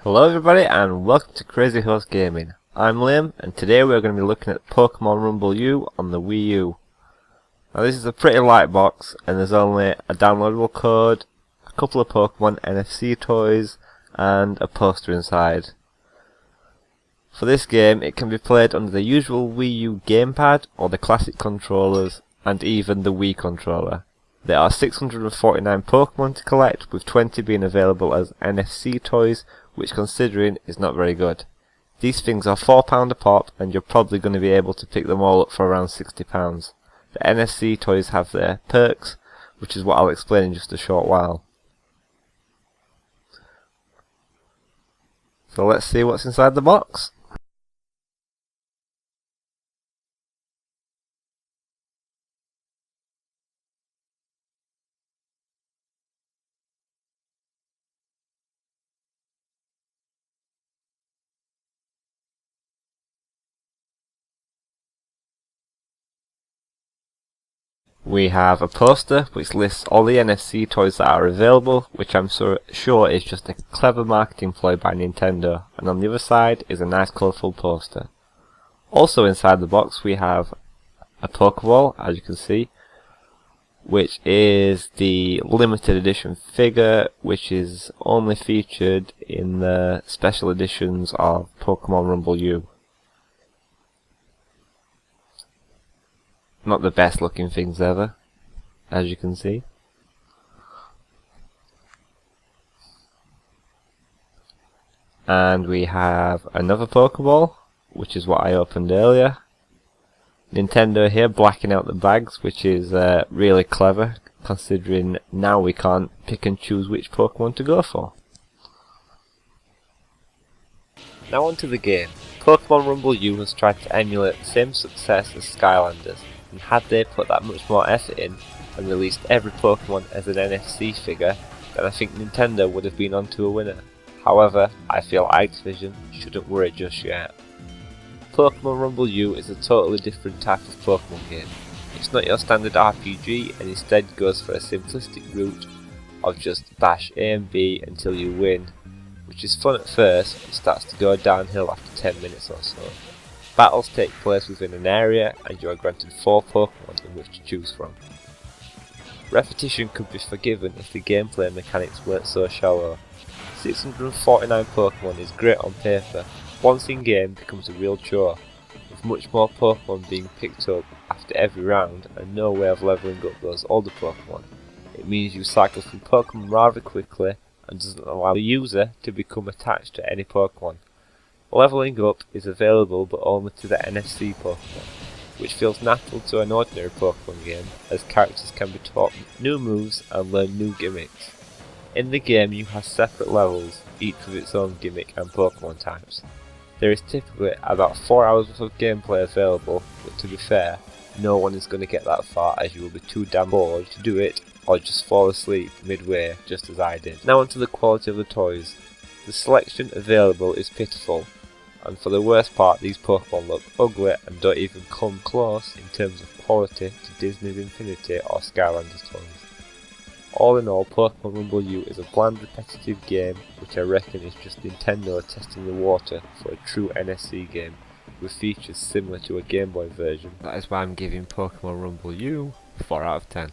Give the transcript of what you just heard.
Hello everybody and welcome to Crazy Horse Gaming. I'm Liam and today we're going to be looking at Pokemon Rumble U on the Wii U. Now this is a pretty light box and there's only a downloadable code, a couple of Pokemon NFC toys and a poster inside. For this game it can be played under the usual Wii U gamepad or the classic controllers and even the Wii controller. There are 649 Pokemon to collect, with 20 being available as NFC toys, which considering is not very good. These things are £4 a pop and you're probably going to be able to pick them all up for around £60. The NFC toys have their perks, which is what I'll explain in just a short while. So let's see what's inside the box. We have a poster which lists all the NFC toys that are available, which I'm sure is just a clever marketing ploy by Nintendo, and on the other side is a nice colourful poster. Also inside the box we have a Pokeball, as you can see, which is the limited edition figure, which is only featured in the special editions of Pokemon Rumble U. Not the best looking things ever, as you can see. And we have another Pokeball, which is what I opened earlier. Nintendo here blacking out the bags, which is really clever, considering now we can't pick and choose which Pokemon to go for. Now onto the game. Pokemon Rumble U has tried to emulate the same success as Skylanders, and had they put that much more effort in and released every Pokemon as an NFC figure, then I think Nintendo would have been onto a winner. However, I feel Activision shouldn't worry just yet. Pokemon Rumble U is a totally different type of Pokemon game. It's not your standard RPG and instead goes for a simplistic route of just bash A and B until you win, which is fun at first and starts to go downhill after 10 minutes or so. Battles take place within an area and you are granted 4 Pokemon in which to choose from. Repetition could be forgiven if the gameplay mechanics weren't so shallow. 649 Pokemon is great on paper, once in game becomes a real chore, with much more Pokemon being picked up after every round and no way of leveling up those older Pokemon. It means you cycle through Pokemon rather quickly and doesn't allow the user to become attached to any Pokemon. Leveling up is available but only to the NFC Pokemon, which feels natural to an ordinary Pokemon game, as characters can be taught new moves and learn new gimmicks. In the game you have separate levels, each with its own gimmick and Pokemon types. There is typically about 4 hours worth of gameplay available, but to be fair, no one is going to get that far as you will be too damn bored to do it or just fall asleep midway just as I did. Now onto the quality of the toys. The selection available is pitiful, and for the worst part these Pokemon look ugly and don't even come close in terms of quality to Disney's Infinity or Skylanders toys. All in all, Pokemon Rumble U is a bland repetitive game which I reckon is just Nintendo testing the water for a true NFC game with features similar to a Game Boy version. That is why I'm giving Pokemon Rumble U 4 out of 10.